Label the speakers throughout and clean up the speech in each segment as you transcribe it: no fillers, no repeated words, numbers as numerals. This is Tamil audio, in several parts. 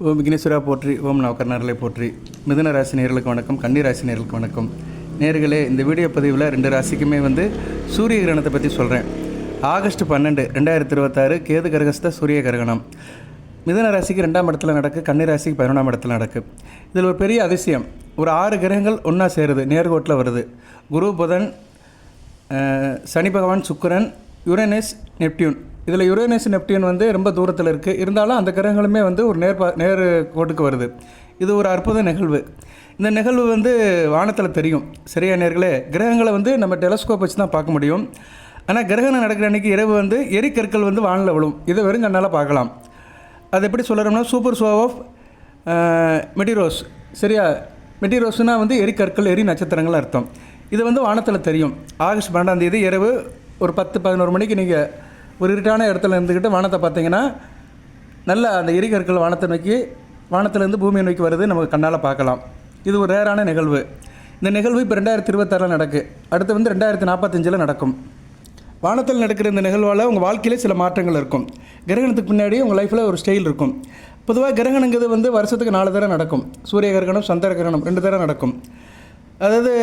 Speaker 1: ஓம் விக்னேஸ்வரா போற்றி, ஓம் நவகர்ணர்களை போற்றி. மிதுன ராசி நேர்களுக்கு வணக்கம், கன்னி ராசி நேர்களுக்கு வணக்கம். நேர்களே, இந்த வீடியோ பதிவில் 2 ராசிக்குமே சூரிய கிரகணத்தை பற்றி சொல்கிறேன். ஆகஸ்ட் 12, 2026 கேது கிரகஸ்த சூரிய கிரகணம். மிதுன ராசிக்கு 2ஆம் இடத்துல நடக்கு, கன்னி ராசிக்கு 11ஆம் இடத்துல நடக்கு. இதில் ஒரு பெரிய அதிசயம், ஒரு 6 கிரகங்கள் ஒன்றா சேருது, நேர்கோட்டில் வருது. குரு, புதன், சனி பகவான், சுக்கிரன், யுரேனஸ், நெப்டியூன். இதில் யுரேனஸ், நெப்டியூன் ரொம்ப தூரத்தில் இருக்குது. இருந்தாலும் அந்த கிரகங்களுமே ஒரு நேர் கோட்டுக்கு வருது. இது ஒரு அற்புத நிகழ்வு. இந்த நிகழ்வு வானத்தில் தெரியும். சரியா நேர்களே, கிரகங்களை நம்ம டெலஸ்கோப் வச்சு தான் பார்க்க முடியும். ஆனால் கிரகணம் நடக்கிற அன்றைக்கி இரவு எரிக்கற்கள் வானில் விழும். இதை வெறும் கண்ணால் பார்க்கலாம். அது எப்படி சொல்கிறோம்னா, சூப்பர் ஷோ ஆஃப் மெட்டிரோஸ். சரியா, மெட்டிரோஸ்னால் எரிக்கற்கள், எரி நட்சத்திரங்கள் அர்த்தம். இது வானத்தில் தெரியும். ஆகஸ்ட் 12ஆம் தேதி இரவு ஒரு 10-11 மணிக்கு நீங்கள் ஒரு இருட்டான இடத்துல இருந்துக்கிட்டு வானத்தை பார்த்தீங்கன்னா நல்லா அந்த எரிகற்கள் வானத்தை நோக்கி, வானத்திலேருந்து பூமியை நோக்கி வருது, நமக்கு கண்ணால் பார்க்கலாம். இது ஒரு ரேரான நிகழ்வு. இந்த நிகழ்வு இப்போ 2026 நடக்கு. அடுத்து 2045 நடக்கும். வானத்தில் நடக்கிற இந்த நிகழ்வால் உங்கள் வாழ்க்கையிலே சில மாற்றங்கள் இருக்கும். கிரகணத்துக்கு பின்னாடி உங்கள் லைஃப்பில் ஒரு ஸ்டைல் இருக்கும். பொதுவாக கிரகணங்கிறது வருஷத்துக்கு 4 தடவை நடக்கும். சூரிய கிரகணம், சந்திர கிரகணம் 2 தடவை நடக்கும். அதாவது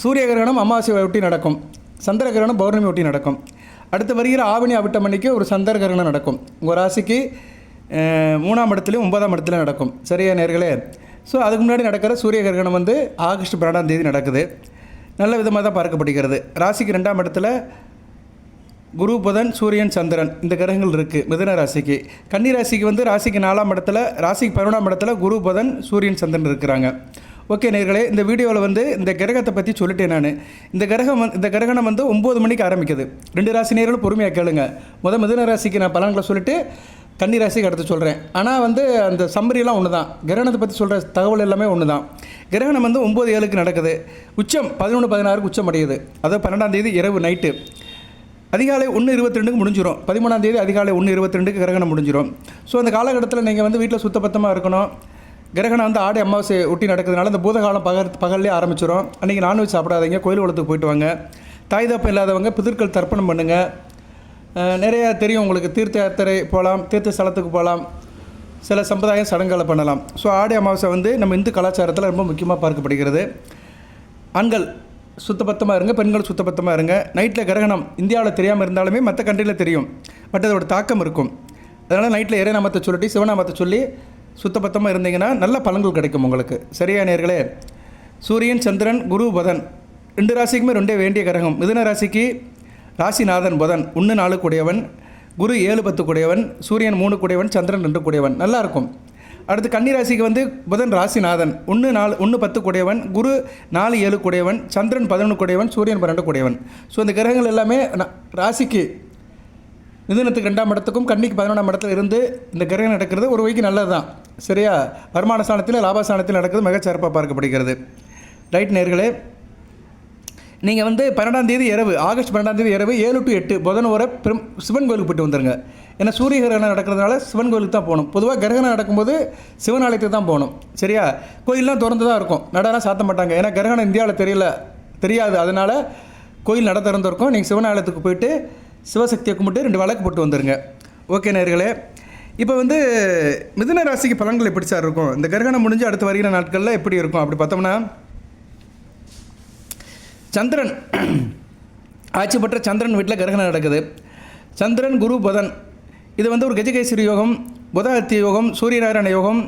Speaker 1: சூரிய கிரகணம் அமாவாசையை ஒட்டி நடக்கும், சந்திர கிரகணம் பௌர்ணமி ஒட்டி நடக்கும். அடுத்து வருகிற ஆவணி அவிட்டம் அன்னைக்கு ஒரு சந்திர கிரகணம் நடக்கும். உங்கள் ராசிக்கு 3ஆம் இடத்துலையும் 9ஆம் இடத்துலையும் நடக்கும். சரியா நேர்களே? ஸோ அதுக்கு முன்னாடி நடக்கிற சூரிய கிரகணம் ஆகஸ்ட் 12ஆம் தேதி நடக்குது. நல்ல விதமாக தான் பார்க்கப்படுகிறது. ராசிக்கு 2ஆம் இடத்துல குரு, புதன், சூரியன், சந்திரன் இந்த கிரகங்கள் இருக்குது. மிதுன ராசிக்கு. கன்னி ராசிக்கு ராசிக்கு 4ஆம் இடத்துல, ராசிக்கு 11ஆம் இடத்துல குரு, புதன், சூரியன், சந்திரன் இருக்கிறாங்க. ஓகே நேர்களே, இந்த வீடியோவில் இந்த கிரகத்தை பற்றி சொல்லிட்டேன் நான். இந்த கிரகணம் 9 மணிக்கு ஆரம்பிக்குது. 2 ராசி நேர்களும் பொறுமையாக கேளுங்க. மிதுன ராசிக்கு நான் பலன்களை சொல்லிவிட்டு கன்னி ராசிக்கு அடுத்து சொல்கிறேன். ஆனால் அந்த சம்மரியெல்லாம் ஒன்று தான். கிரகணத்தை பற்றி சொல்கிற தகவல் எல்லாமே ஒன்று தான். கிரகணம் 9/7 நடக்குது. உச்சம் 11-16 உச்சம் அடையுது. அதாவது 12ஆம் தேதி இரவு நைட்டு அதிகாலை 1:22 முடிஞ்சிடும். 13ஆம் தேதி அதிகாலை 1:22 கிரகணம் முடிஞ்சிடும். ஸோ அந்த காலகட்டத்தில் நீங்கள் வீட்டில் சுத்தபத்தமாக இருக்கணும். கிரகணம் ஆடி அமாவாசை ஒட்டி நடக்கிறதுனால இந்த பூதகாலம் பகல்லே ஆரம்பிச்சிடும். அன்றைக்கி நான்வெஜ் சாப்பிடாதீங்க, கோயில் குளத்துக்கு போயிட்டு வாங்க. தாய் தப்பம் இல்லாதவங்க பிதர்கள் தர்ப்பணம் பண்ணுங்கள். நிறையா தெரியும் உங்களுக்கு, தீர்த்த யாத்திரை போகலாம், தீர்த்த ஸ்தலத்துக்கு போகலாம், சில சம்பிரதாயம் சடங்குகளை பண்ணலாம். ஸோ ஆடி அமாவாசை நம்ம இந்து கலாச்சாரத்தில் ரொம்ப முக்கியமாக பார்க்கப்படுகிறது. ஆண்கள் சுத்தபத்தமாக இருங்க, பெண்கள் சுத்தபத்தமாக இருங்க. நைட்டில் கிரகணம் இந்தியாவில் தெரியாமல் இருந்தாலுமே மற்ற கண்ட்ரியில் தெரியும். பட் அதோட தாக்கம் இருக்கும். அதனால் நைட்டில் இறைநாமத்தை சொல்லிட்டு சிவநாமத்தை சொல்லி சுத்தபத்தமாக இருந்தீங்கன்னா நல்ல பலன்கள் கிடைக்கும் உங்களுக்கு. சரியா நேர்களே? சூரியன், சந்திரன், குரு, புதன் 2 ராசிக்குமே 2 வேண்டிய கிரகம். மிதுன ராசிக்கு ராசிநாதன் புதன் 1-4 கூடியவன், குரு 7-10 கூடியவன், சூரியன் 3 கூடியவன், சந்திரன் 2 கூடியவன். நல்லாயிருக்கும். அடுத்து கன்னி ராசிக்கு புதன் ராசிநாதன் 1-10 கூடியவன், குரு 4-7 கூடியவன், சந்திரன் 11 கூடியவன், சூரியன் 12 கூடியவன். ஸோ இந்த கிரகங்கள் எல்லாமே ராசிக்கு மிதுனத்துக்கு 2ஆம் இடத்துக்கும் கன்னிக்கு 11ஆம் இடத்துல இருந்து இந்த கிரகம் நடக்கிறது ஒரு வகைக்கு நல்லது தான். சரியா? வருமான ஸ்தானத்தில், லாபஸ்தானத்தில் நடக்கிறது மிகச்சிறப்பாக பார்க்கப்படுகிறது. ரைட் நேர்களே, நீங்கள் 12ஆம் தேதி இரவு, ஆகஸ்ட் 12ஆம் தேதி இரவு 7 to 8 புதன் வரை சிவன் கோயிலுக்கு போய்ட்டு வந்துடுங்க. ஏன்னா சூரிய கிரகணம் நடக்கிறதுனால சிவன் கோயிலுக்கு தான் போகணும். பொதுவாக கிரகணம் நடக்கும்போது சிவன் ஆலயத்துக்கு தான் போகணும். சரியா? கோயிலெலாம் திறந்து தான் இருக்கும், நடலாம் சாத்த மாட்டாங்க. ஏன்னா கிரகணம் இந்தியாவில் தெரியாது. அதனால் கோயில் நட திறந்துருக்கும். நீங்கள் சிவன் ஆலயத்துக்கு போயிட்டு சிவசக்தியை கும்பிட்டு 2 விளக்கு போட்டு வந்துடுங்க. ஓகே நேர்களே, இப்போ மிதுன ராசிக்கு பலன்கள் எப்படி சார் இருக்கும்? இந்த கிரகணம் முடிஞ்சு அடுத்து வருகிற நாட்களில் எப்படி இருக்கும் அப்படி பார்த்தோம்னா, சந்திரன் ஆட்சி பெற்ற சந்திரன் வீட்டில் கிரகணம் நடக்குது. சந்திரன், குரு, புதன் இது ஒரு கஜகேசரி யோகம், புதாதித்ய யோகம், சூரியநாராயண யோகம்,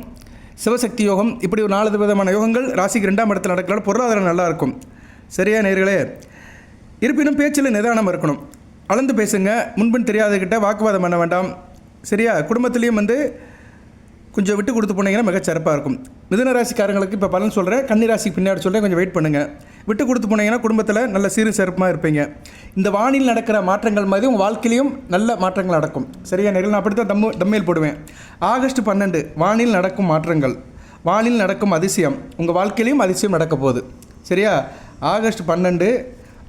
Speaker 1: சிவசக்தி யோகம், இப்படி ஒரு 4 விதமான யோகங்கள் ராசிக்கு 2ஆம் இடத்துல நடக்கலாம். பொருளாதாரம் நல்லாயிருக்கும். சரியா நேர்களே? இருப்பினும் பேச்சில் நிதானம் இருக்கணும். அளந்து பேசுங்க. முன்பின் தெரியாதக்கிட்ட வாக்குவாதம் பண்ண வேண்டாம். சரியா? குடும்பத்துலேயும் கொஞ்சம் விட்டு கொடுத்து போனீங்கன்னா மிகச்சிறப்பாக இருக்கும். மிதுன ராசிக்காரங்களுக்கு இப்போ பலன் சொல்கிறேன், கன்னி ராசிக்கு பின்னாடி சொல்கிறேன், கொஞ்சம் வெயிட் பண்ணுங்கள். விட்டு கொடுத்து போனீங்கன்னா குடும்பத்தில் நல்ல சீரு சிறப்பாக இருப்பீங்க. இந்த வானில் நடக்கிற மாற்றங்கள் மாதிரி உங்கள் வாழ்க்கையிலையும் நல்ல மாற்றங்கள் நடக்கும். சரியா நேரில்? நான் அப்படி தான் தம்மையில் போடுவேன். ஆகஸ்ட் 12 வானில் நடக்கும் மாற்றங்கள், வானில் நடக்கும் அதிசயம். உங்கள் வாழ்க்கையிலையும் அதிசயம் நடக்க போகுது. சரியா? ஆகஸ்ட் 12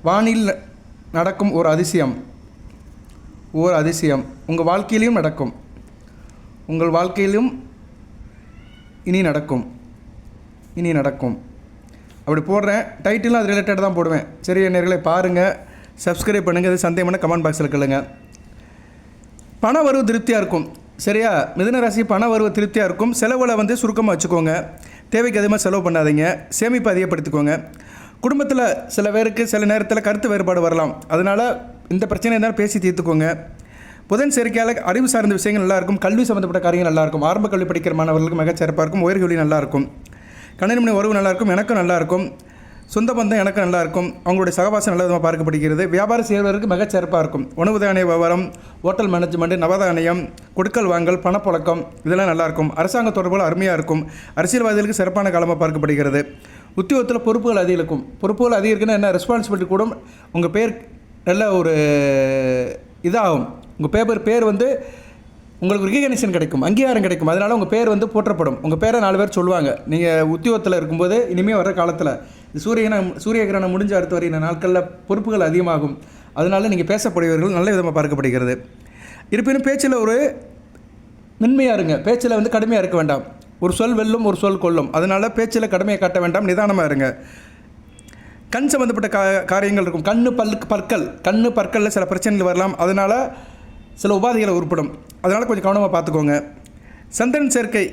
Speaker 1: வானில் நடக்கும் ஒரு அதிசயம் உங்கள் வாழ்க்கையிலையும் நடக்கும். உங்கள் வாழ்க்கையிலும் இனி நடக்கும். அப்படி போடுறேன். டைட்டிலும் அது ரிலேட்டடாக தான் போடுவேன். சரி நேர்களை பாருங்கள், சப்ஸ்கிரைப் பண்ணுங்கள். இது சந்தேகமான கமெண்ட் பாக்ஸில் கேளுங்க. பண வரவு திருப்தியாக இருக்கும். சரியா? மிதுன ராசி பண வரவு திருப்தியாக இருக்கும். செலவில் வந்து சுருக்கமாக வச்சுக்கோங்க. தேவைக்கு அதிகமாக செலவு பண்ணாதீங்க. சேமிப்பு அதிகப்படுத்திக்கோங்க. குடும்பத்தில் சில பேருக்கு சில நேரத்தில் கருத்து வேறுபாடு வரலாம். அதனால் இந்த பிரச்சனை இருந்தாலும் பேசி தீர்த்துக்கோங்க. புதன் சேர்க்கையால் அறிவு சார்ந்த விஷயங்கள் நல்லாயிருக்கும். கல்வி சம்மந்தப்பட்ட காரியங்கள் நல்லாயிருக்கும். ஆரம்ப கல்வி படிக்கிற மாணவர்களுக்கு மிகச்சிறப்பாக இருக்கும். உயர்கல்வி நல்லாயிருக்கும். கணவன் மனைவி உறவு நல்லாயிருக்கும். எனக்கும் நல்லாயிருக்கும். சொந்த பந்தம் எனக்கு நல்லாயிருக்கும். அவங்களுடைய சகவாசம் நல்ல விதமாக பார்க்கப்படுகிறது. வியாபாரம் செய்வதற்கு மிகச்சிறப்பாக இருக்கும். உணவு தானிய வியாபாரம், ஹோட்டல் மேனேஜ்மெண்ட், நவதானியம், கொடுக்கல் வாங்கல், பணப்புழக்கம் இதெல்லாம் நல்லாயிருக்கும். அரசாங்க தொடர்புகள் அருமையாக இருக்கும். அரசியல்வாதிகளுக்கு சிறப்பான காலமாக பார்க்கப்படுகிறது. உத்தியோகத்தில் பொறுப்புகள் அதிகம். பொறுப்புகள் அதிகரிக்குன்னா என்ன, ரெஸ்பான்சிபிலிட்டி கூட உங்கள் பேர் நல்ல ஒரு இதாகும். உங்கள் பேர் வந்து உங்களுக்கு ரெகக்னிஷன் கிடைக்கும், அங்கீகாரம் கிடைக்கும். அதனால் உங்கள் பேர் வந்து போற்றப்படும். உங்கள் பேரை 4 பேர் சொல்லுவாங்க. நீங்கள் உத்தியோகத்தில் இருக்கும்போது இனிமேல் வர காலத்தில் சூரிய கிரகணம் முடிஞ்ச அடுத்து வரையின நாட்களில் பொறுப்புகள் அதிகமாகும். அதனால் நீங்கள் பேசப்படுவீர்கள் நல்ல விதமாக பார்க்கப்படுகிறது. இருப்பினும் பேச்சில் ஒரு மென்மையாக இருங்க. பேச்சில் வந்து கடுமையாக இருக்க வேண்டாம். ஒரு சொல் வெல்லும், ஒரு சொல் கொல்லும். அதனால் பேச்சில் கடுமையை காட்ட வேண்டாம், நிதானமாக இருங்க. கண் சம்மந்தப்பட்ட காரியங்கள் இருக்கும். கண்ணு பற்களில் சில பிரச்சனைகள் வரலாம். அதனால் சில உபாதைகளை உருப்படும். அதனால் கொஞ்சம் கவனமாக பார்த்துக்கோங்க. சந்திரன் சேர்க்கை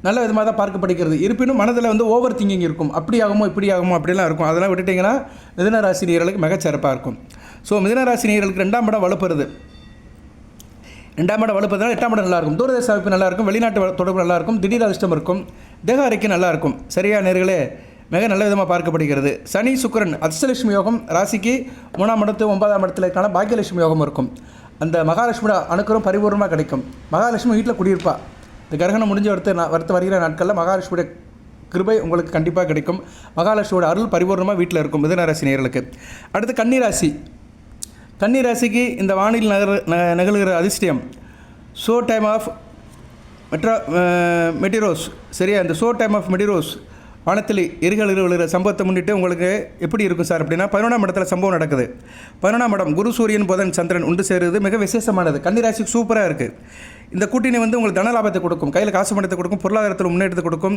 Speaker 1: நல்ல விதமாக தான் பார்க்கப்படுகிறது. இருப்பினும் மனதில் வந்து ஓவர் திங்கிங் இருக்கும். அப்படி ஆகுமோ இப்படி ஆகுமோ அப்படிலாம் இருக்கும். அதெல்லாம் விட்டுட்டிங்கன்னா மிதுன ராசி நேயர்களுக்கு மிகச்சிறப்பாக இருக்கும். ஸோ மிதுன ராசி நேயர்களுக்கு 2ஆம் இடம் வலுப்புறது. 2ஆம் இடம் வலுப்பதுனால 8ஆம் இடம் நல்லாயிருக்கும். தூரதேச அமைப்பு நல்லாயிருக்கும். வெளிநாட்டு தொடர்பு நல்லாயிருக்கும். திடீர் அதிர்ஷ்டம் இருக்கும். தேக அறிக்கை நல்லாயிருக்கும். சரியா நேயர்களே? மிக நல்ல விதமாக பார்க்கப்படுகிறது. சனி சுக்கிரன் அதிர்ஷ்டலட்சுமி யோகம் ராசிக்கு 3ஆம் இடத்து 9ஆம் இடத்துல இருக்கான பாக்கியலட்சுமி யோகம் இருக்கும். அந்த மகாலட்சுமியோட அனுக்கிரம் பரிபூர்ணமாக கிடைக்கும். மகாலட்சுமி வீட்டில் குடியிருப்பா. இந்த கிரகணம் முடிஞ்ச அடுத்து வருகிற நாட்களில் மகாலட்சுமியோட கிருபை உங்களுக்கு கண்டிப்பாக கிடைக்கும். மகாலட்சுமியோட அருள் பரிபூர்ணமாக வீட்டில் இருக்கும் மிதுன ராசி நேயர்களுக்கு. அடுத்து கன்னிராசி. கன்னிராசிக்கு இந்த வானில் நிகழ்கிற அதிர்ஷ்டம் ஷோ டைம் ஆஃப் மெட்டிரோஸ். சரியா? இந்த ஷோ டைம் ஆஃப் மெட்டிரோஸ் வானத்தில் எரிகள் விழுகிற சம்பவத்தை முன்னிட்டு உங்களுக்கு எப்படி இருக்கும் சார் அப்படின்னா, 11ஆம் இடத்துல சம்பவம் நடக்குது. 11ஆம் இடம் குரு, சூரியன், புதன், சந்திரன் உண்டு சேருது. மிக விசேஷமானது. கன்னிராசிக்கு சூப்பராக இருக்குது. இந்த கூட்டணி வந்து உங்களுக்கு தன லாபத்தை கொடுக்கும். கையில் காசு பணத்தை கொடுக்கும். பொருளாதாரத்தில் முன்னேற்றத்தை கொடுக்கும்.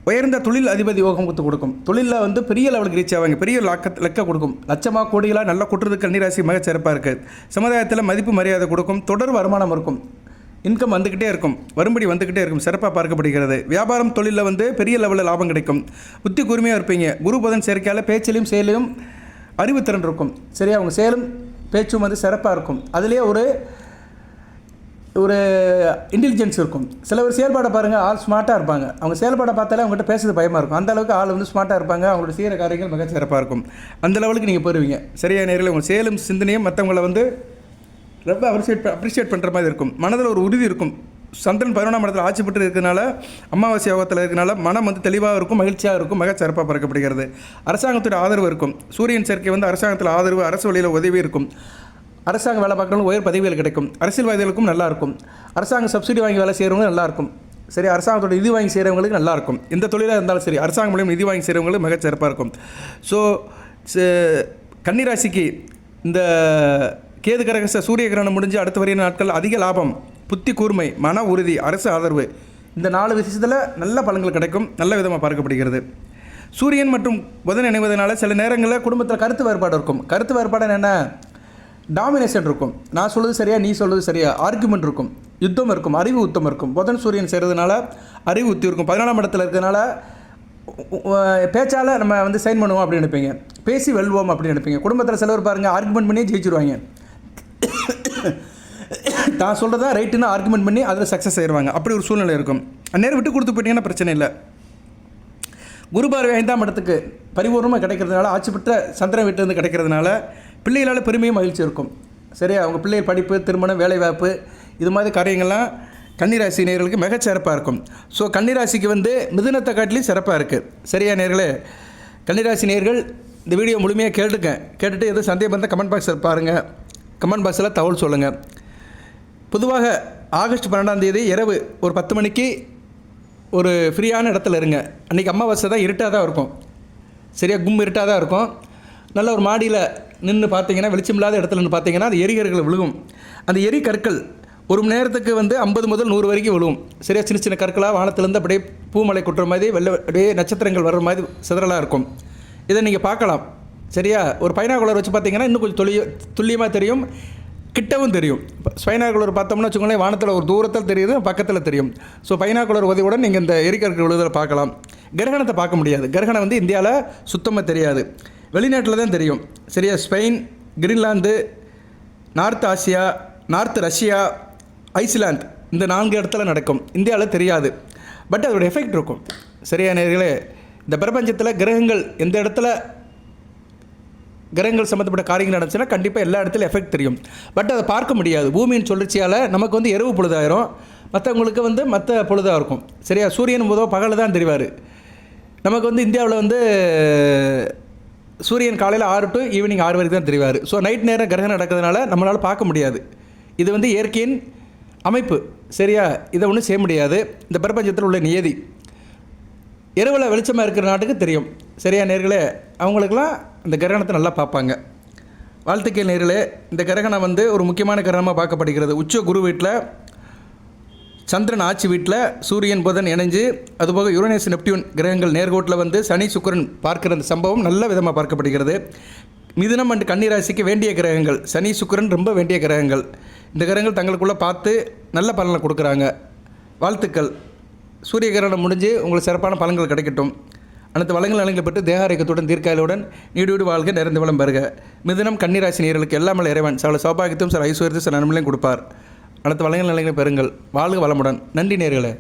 Speaker 1: உயர்ந்த தொழில் அதிபதி யோகம் கொடுக்கும். தொழிலில் வந்து பெரிய லெவலுக்கு ரீச் ஆவாங்க. பெரிய லெக்க கொடுக்கும். லட்சமாக கோடிகளாக நல்லா கொட்டுறதுக்கு கன்னிராசி மிக சிறப்பாக இருக்குது. சமுதாயத்தில் மதிப்பு மரியாதை கொடுக்கும். தொடர் வருமானம் இருக்கும். இன்கம் வந்துக்கிட்டே இருக்கும். வரும்படி வந்துக்கிட்டே இருக்கும். சிறப்பாக பார்க்கப்படுகிறது. வியாபாரம் தொழிலில் வந்து பெரிய லெவலில் லாபம் கிடைக்கும். புத்தி கூர்மையாக இருப்பீங்க. குரு புதன் சேர்க்கையால் பேச்சிலையும் செயலையும் அறிவுத்திறன் இருக்கும். சரியா? அவங்க செயலும் பேச்சும் வந்து சிறப்பாக இருக்கும். அதுலேயே ஒரு இன்டெலிஜென்ஸ் இருக்கும். சில ஒரு செயல்பாடை பாருங்கள், ஆள் ஸ்மார்ட்டாக இருப்பாங்க. அவங்க செயல்பாடை பார்த்தாலே அவங்ககிட்ட பேசுறது பயமாக இருக்கும். அந்த அளவுக்கு ஆள் வந்து ஸ்மார்ட்டாக இருப்பாங்க. அவங்களோட செய்கிற காரியங்கள் மிக சிறப்பாக இருக்கும். அந்த லெவலுக்கு நீங்கள் போயிருவீங்க. சரியா நேரில் உங்கள் செயலும் சிந்தனையும் மற்றவங்களை வந்து ரொம்ப அப்ரிஷியேட் பண்ணுற மாதிரி இருக்கும். மனதில் ஒரு உறுதி இருக்கும். சந்திரன் 11ஆம் இடத்துல ஆட்சி பெற்று இருக்கிறதுனால, அமாவாசை யோகத்தில் இருக்கிறனால மனம் வந்து தெளிவாக இருக்கும், மகிழ்ச்சியாக இருக்கும், மிக சிறப்பாக பார்க்கப்படுகிறது. அரசாங்கத்தோட ஆதரவு இருக்கும். சூரியன் சேர்க்கை வந்து அரசாங்கத்தில் ஆதரவு, அரசு வழியில் உதவி இருக்கும். அரசாங்க வேலை பார்க்கறவங்க உயர் பதவிகள் கிடைக்கும். அரசியல்வாதிகளுக்கும் நல்லாயிருக்கும். அரசாங்க சப்சிடி வாங்கி வேலை செய்கிறவங்க நல்லாயிருக்கும். சரி, அரசாங்கத்தோட நிதி வாங்கி செய்கிறவங்களுக்கு நல்லாயிருக்கும். எந்த தொழிலாக இருந்தாலும் சரி, அரசாங்கம் மூலியம் நிதி வாங்கி செய்கிறவங்களுக்கு மிக சிறப்பாக இருக்கும். ஸோ கன்னிராசிக்கு இந்த கேது கிரக சூரிய கிரகணம் முடிஞ்சு அடுத்து வரைய நாட்கள் அதிக லாபம், புத்தி கூர்மை, மன உறுதி, அரசு ஆதரவு, இந்த 4 விஷயத்தில் நல்ல பலன்கள் கிடைக்கும். நல்ல விதமாக பார்க்கப்படுகிறது. சூரியன் மற்றும் புதன் இணைவதனால சில நேரங்களில் குடும்பத்தில் கருத்து வேறுபாடு இருக்கும். கருத்து வேறுபாடு என்ன? டாமினேஷன் இருக்கும். நான் சொல்கிறது சரியா, நீ சொல்கிறது சரியா, ஆர்குமெண்ட் இருக்கும், யுத்தம் இருக்கும், அறிவு உத்தம் இருக்கும். புதன் சூரியன் செய்கிறதுனால அறிவு உத்தி இருக்கும். 14ஆம் இடத்துல இருக்கிறதுனால பேச்சால் நம்ம வந்து சைன் பண்ணுவோம் அப்படின்னு நினைப்பீங்க. பேசி வெல்வோம் அப்படின்னு நினைப்பீங்க. குடும்பத்தில் சிலவர் பாருங்கள், ஆர்குமெண்ட் பண்ணி ஜெயிச்சிருவாங்க. தான் சொல்கிறதா ரைட்டுன்னு ஆர்குமெண்ட் பண்ணி அதில் சக்ஸஸ் ஆயிடுவாங்க. அப்படி ஒரு சூழ்நிலை இருக்கும். அந்நேரம் விட்டு கொடுத்து போயிட்டீங்கன்னா பிரச்சனை இல்லை. குரு பார்வை 5ஆம் இடத்துக்கு பரிபூர்ணமாக கிடைக்கிறதுனால, ஆட்சி பெற்ற சந்திரன் வீட்டிலேருந்து கிடைக்கிறதுனால பிள்ளைகளால் பெருமையும் மகிழ்ச்சி இருக்கும். சரியா? அவங்க பிள்ளை படிப்பு, திருமணம், வேலைவாய்ப்பு, இது மாதிரி காரியங்கள்லாம் கன்னிராசி நேயர்களுக்கு மிக சிறப்பாக இருக்கும். ஸோ கன்னிராசிக்கு வந்து மிதுனத்தை காட்டிலையும் சிறப்பாக இருக்குது. சரியா நேயர்களே? கன்னிராசி நேயர்கள் இந்த வீடியோ முழுமையாக கேட்டுட்டு எதுவும் சந்தேகம் இருந்தால் கமெண்ட் பாக்ஸில் பாருங்கள். கமெண்ட் பாக்ஸில் தகவல் சொல்லுங்கள். பொதுவாக ஆகஸ்ட் 12ஆம் தேதி இரவு ஒரு 10 மணிக்கு ஒரு ஃப்ரீயான இடத்துல இருங்க. அன்றைக்கி அமாவாசை தான், இருட்டாக தான் இருக்கும். சரியா? இருட்டாக தான் இருக்கும். நல்ல ஒரு மாடியில் நின்று பார்த்தீங்கன்னா, வெளிச்சம் இல்லாத இடத்துல நின்று பார்த்தீங்கன்னா அந்த எரிகற்கள் விழுகும். அந்த எரி கற்கள் ஒரு மணி நேரத்துக்கு வந்து 50 முதல் 100 வரைக்கும் விழுவும். சரியா? சின்ன சின்ன கற்களாக வானத்திலேருந்து அப்படியே பூமலை கொட்டுற மாதிரி, அப்படியே நட்சத்திரங்கள் வர்ற மாதிரி சிதறலாக இருக்கும். இதை நீங்கள் பார்க்கலாம். சரியா? ஒரு பைனாகுலர் வச்சு பார்த்தீங்கன்னா இன்னும் கொஞ்சம் துல்லியமாக தெரியும். கிட்டவும் தெரியும். பைனாகுலர் பார்த்தோம்னா வச்சுக்கோங்களேன், வானத்தில் ஒரு தூரத்தில் தெரியுது, பக்கத்தில் தெரியும். ஸோ பைனாகுலர் உதவியுடன் நீங்கள் இந்த எரிக்கற்கள் விழுதலை பார்க்கலாம். கிரகணத்தை பார்க்க முடியாது. கிரகணம் வந்து இந்தியாவில் சுத்தமாக தெரியாது, வெளிநாட்டில் தான் தெரியும். சரியா? Spain, Greenland, North Asia, North Russia, Iceland, இந்த 4 இடத்துல நடக்கும். இந்தியாவில் தெரியாது, பட் அதோட எஃபெக்ட் இருக்கும். சரியா நேயர்களே? இந்த பிரபஞ்சத்தில் கிரகங்கள் எந்த இடத்துல கிரகங்கள் சம்மந்தப்பட்ட காரியங்கள் நடந்துச்சுன்னா கண்டிப்பாக எல்லா இடத்துலையும் எஃபெக்ட் தெரியும், பட் அதை பார்க்க முடியாது. பூமியின் சுழற்சியால் நமக்கு வந்து இரவு பொழுதாயிரும், மற்றவங்களுக்கு வந்து மற்ற பொழுதாக இருக்கும். சரியா? சூரியன் முதல் பகலில் தான் தெரிவார். நமக்கு வந்து இந்தியாவில் வந்து சூரியன் காலையில் 6 to ஈவினிங் 6 வரைக்கும் தான் தெரிவார். ஸோ நைட் நேரம் கிரகணம் நடக்கிறதுனால நம்மளால் பார்க்க முடியாது. இது வந்து இயற்கையின் அமைப்பு. சரியா? இதை ஒன்றும் செய்ய முடியாது. இந்த பிரபஞ்சத்தில் உள்ள நியதி. இரவில் வெளிச்சமாக இருக்கிற நாட்டுக்கு தெரியும். சரியா நேர்களே? அவங்களுக்கெல்லாம் இந்த கிரகணத்தை நல்லா பார்ப்பாங்க. வாழ்த்துக்கள் நேர்களே. இந்த கிரகணம் வந்து ஒரு முக்கியமான கிரகணமாக பார்க்கப்படுகிறது. உச்ச குரு வீட்டில், சந்திரன் ஆட்சி வீட்டில், சூரியன் புதன் இணைஞ்சு, அதுபோக யுரேனஸ் நெப்டியூன் கிரகங்கள் நேர்கோட்டில் வந்து சனி சுக்கிரன் பார்க்கிற அந்த சம்பவம் நல்ல விதமாக பார்க்கப்படுகிறது. மிதுனம் அண்டு கன்னி ராசிக்கு வேண்டிய கிரகங்கள் சனி சுக்கிரன், ரொம்ப வேண்டிய கிரகங்கள். இந்த கிரகங்கள் தங்களுக்குள்ளே பார்த்து நல்ல பலனை கொடுக்குறாங்க. வாழ்த்துக்கள். சூரிய கிரகணம் முடிஞ்சு உங்களுக்கு சிறப்பான பலன்கள் கிடைக்கட்டும். அனைத்து வளங்கள் நலங்களை பெற்று தேக ஆரோக்கியத்துடன் தீர்க்காயலுடன் நீடு வாழ்க நிறைந்த வளம் பெறுக. மிதுனம் கன்னிராசி நேயர்களுக்கு எல்லாமல் இறைவன் சகல சௌபாகியத்தையும் சில ஐஸ்வர்யத்தையும் சில நன்மைகளையும் கொடுப்பார். அனைத்து வளங்கள் நலங்களை பெறுங்கள். வாழ்க வளமுடன். நன்றி நேயர்களே.